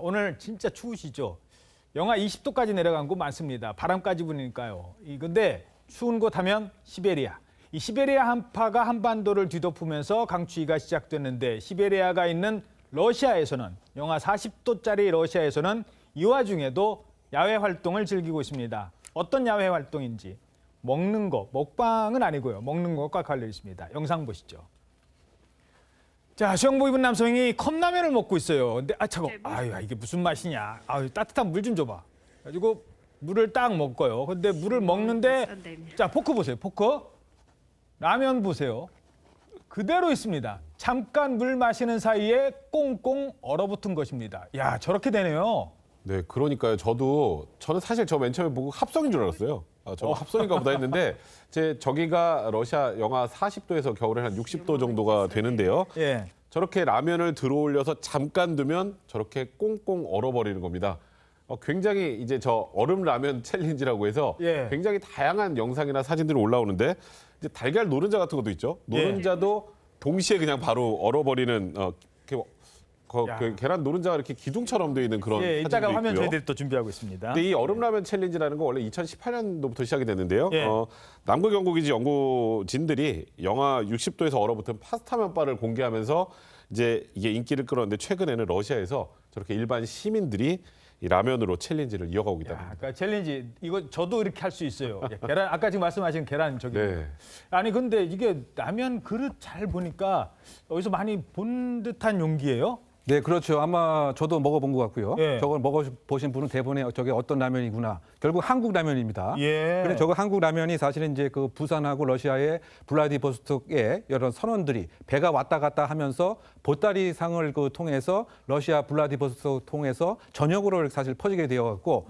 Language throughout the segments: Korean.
오늘 진짜 추우시죠? 영하 20도까지 내려간 곳 많습니다. 바람까지 부니까요. 근데 추운 곳 하면 시베리아. 이 시베리아 한파가 한반도를 뒤덮으면서 강추위가 시작됐는데 시베리아가 있는 러시아에서는 영하 40도짜리 러시아에서는 이 와중에도 야외 활동을 즐기고 있습니다. 어떤 야외 활동인지 먹는 거, 먹방은 아니고요. 먹는 것과 관련이 있습니다. 영상 보시죠. 자, 수영복 입은 남성이 컵라면을 먹고 있어요. 근데 차가워. 아유, 이게 무슨 맛이냐. 아유, 따뜻한 물 좀 줘봐. 가지고 물을 딱 먹어요. 근데 물을 먹는데 자, 포크 보세요. 포크. 라면 보세요. 그대로 있습니다. 잠깐 물 마시는 사이에 꽁꽁 얼어붙은 것입니다. 야, 저렇게 되네요. 네, 그러니까요. 저는 사실 저 맨 처음에 보고 합성인 줄 알았어요. 저거 합성인가 보다 했는데 저기가 러시아 영하 40도에서 겨울에 한 60도 정도가 되는데요. 예. 저렇게 라면을 들어올려서 잠깐 두면 저렇게 꽁꽁 얼어버리는 겁니다. 굉장히 이제 저 얼음 라면 챌린지라고 해서 예. 굉장히 다양한 영상이나 사진들이 올라오는데 이제 달걀 노른자 같은 것도 있죠. 노른자도 동시에 그냥 바로 얼어버리는 그 계란 노른자가 이렇게 기둥처럼 되어 있는 그런 사진도 이따가 화면 있고요. 저희들이 또 준비하고 있습니다. 근데 이 얼음라면 챌린지라는 거 원래 2018년도부터 시작이 됐는데요. 예. 남극 연구기지 연구진들이 영하 60도에서 얼어붙은 파스타 면발을 공개하면서 이제 이게 인기를 끌었는데 최근에는 러시아에서 저렇게 일반 시민들이 이 라면으로 챌린지를 이어가고 있다. 그러니까 챌린지 이거 저도 이렇게 할 수 있어요. 계란 아까 지금 말씀하신 계란 저기. 네. 아니 근데 이게 라면 그릇 잘 보니까 어디서 많이 본 듯한 용기예요? 네, 그렇죠. 아마 저도 먹어본 것 같고요. 예. 저걸 먹어보신 분은 대부분의 저게 어떤 라면이구나. 결국 한국 라면입니다. 예. 근데 저거 한국 라면이 사실은 이제 그 부산하고 러시아의 블라디보스톡의 여러 선원들이 배가 왔다 갔다 하면서 보따리상을 통해서 러시아 블라디보스톡 통해서 전역으로 사실 퍼지게 되어갖고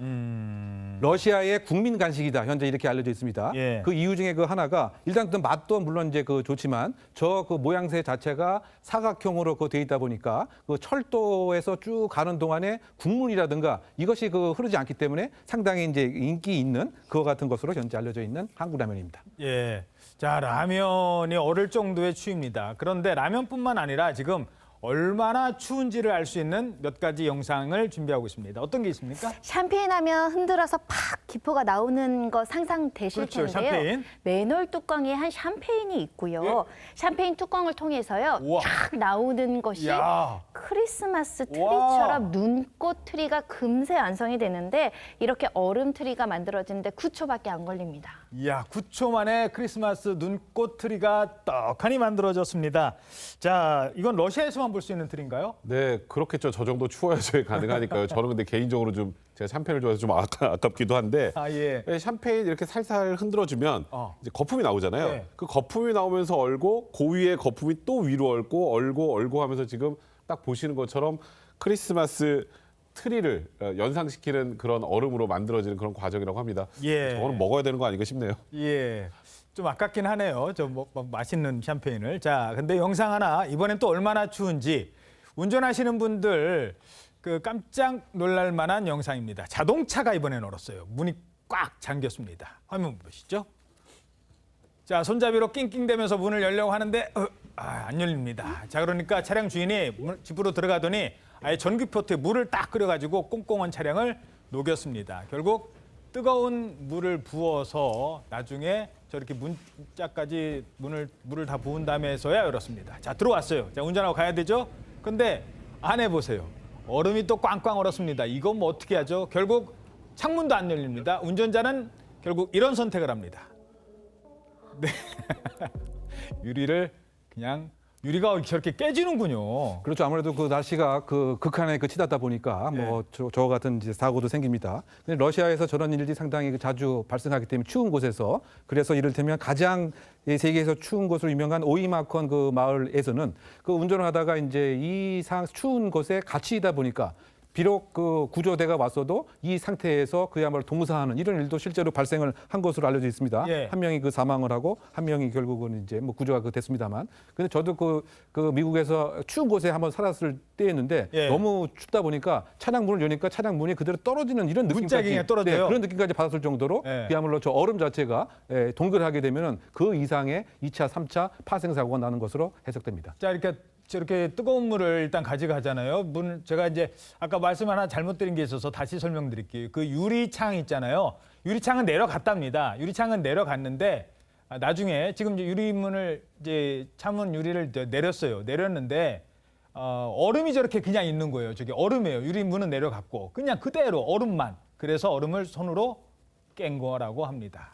러시아의 국민 간식이다. 현재 이렇게 알려져 있습니다. 예. 그 이유 중에 그 하나가 일단 그 맛도 물론 이제 그 좋지만 저 그 모양새 자체가 사각형으로 돼 있다 보니까 그 철도에서 쭉 가는 동안에 국물이라든가 이것이 흐르지 않기 때문에 상당히 이제 인기 있는 그와 같은 것으로 현재 알려져 있는 한국 라면입니다. 예. 자, 라면이 얼을 정도의 추위입니다. 그런데 라면뿐만 아니라 지금 얼마나 추운지를 알 수 있는 몇 가지 영상을 준비하고 있습니다. 어떤 게 있습니까? 샴페인 하면 흔들어서 팍 기포가 나오는 거 상상되실 그렇죠, 텐데요. 샴페인. 맨홀 뚜껑에 한 샴페인이 있고요. 예? 샴페인 뚜껑을 통해서요. 우와. 쫙 나오는 것이 야. 크리스마스 와. 트리처럼 눈꽃 트리가 금세 완성이 되는데 이렇게 얼음 트리가 만들어지는데 9초밖에 안 걸립니다. 이야, 9초 만에 크리스마스 눈꽃 트리가 떡하니 만들어졌습니다. 자, 이건 러시아에서만 볼 수 있는 트리인가요? 네, 그렇겠죠. 저 정도 추워야지 가능하니까요. 저는 근데 개인적으로 좀 제가 샴페인을 좋아해서 좀 아깝기도 한데 예. 샴페인 이렇게 살살 흔들어주면 이제 거품이 나오잖아요. 네. 그 거품이 나오면서 얼고 그 위에 거품이 또 위로 얼고 하면서 지금 딱 보시는 것처럼 크리스마스 트리를 연상시키는 그런 얼음으로 만들어지는 그런 과정이라고 합니다. 예. 저거는 먹어야 되는 거 아닌가 싶네요. 예. 좀 아깝긴 하네요. 맛있는 샴페인을. 자, 근데 영상 하나 이번엔 또 얼마나 추운지 운전하시는 분들 깜짝 놀랄 만한 영상입니다. 자동차가 이번엔 얼었어요. 문이 꽉 잠겼습니다. 화면 보시죠. 자, 손잡이로 낑낑대면서 문을 열려고 하는데 안 열립니다. 자, 그러니까 차량 주인이 집으로 들어가더니 아예 전기포트에 물을 딱 끓여가지고 꽁꽁한 차량을 녹였습니다. 결국 뜨거운 물을 부어서 나중에 저렇게 문짝까지 물을 다 부은 다음에서야 열었습니다. 자, 들어왔어요. 자, 운전하고 가야 되죠? 근데 안에 보세요. 얼음이 또 꽝꽝 얼었습니다. 이건 뭐 어떻게 하죠? 결국 창문도 안 열립니다. 운전자는 결국 이런 선택을 합니다. 네. 유리가 저렇게 깨지는군요. 그렇죠. 아무래도 그 날씨가 극한에 치닫다 보니까 저 같은 이제 사고도 생깁니다. 근데 러시아에서 저런 일들이 상당히 자주 발생하기 때문에 추운 곳에서 그래서 이를테면 가장 세계에서 추운 곳으로 유명한 오이마콘 그 마을에서는 그 운전을 하다가 이제 이 추운 곳에 갇히다 보니까 비록 그 구조대가 왔어도 이 상태에서 그야말로 동사하는 이런 일도 실제로 발생을 한 것으로 알려져 있습니다. 예. 한 명이 사망을 하고 한 명이 결국은 이제 구조가 됐습니다만. 근데 저도 그 미국에서 추운 곳에 한번 살았을 때였는데 너무 춥다 보니까 차량 문을 여니까 차량 문이 그대로 떨어지는 이런 느낌까지 떨어져요. 그런 느낌까지 받았을 정도로 그야말로 저 얼음 자체가 동결하게 되면은 그 이상의 2차, 3차 파생 사고가 나는 것으로 해석됩니다. 자, 이렇게 저렇게 뜨거운 물을 일단 가져가잖아요. 제가 이제 아까 말씀 하나 잘못 드린 게 있어서 다시 설명드릴게요. 그 유리창 있잖아요. 유리창은 내려갔답니다. 유리창은 내려갔는데 나중에 지금 이제 유리문을 이제 차문 유리를 내렸어요. 내렸는데 얼음이 저렇게 그냥 있는 거예요. 저게 얼음이에요. 유리문은 내려갔고 그냥 그대로 얼음만. 그래서 얼음을 손으로 깬 거라고 합니다.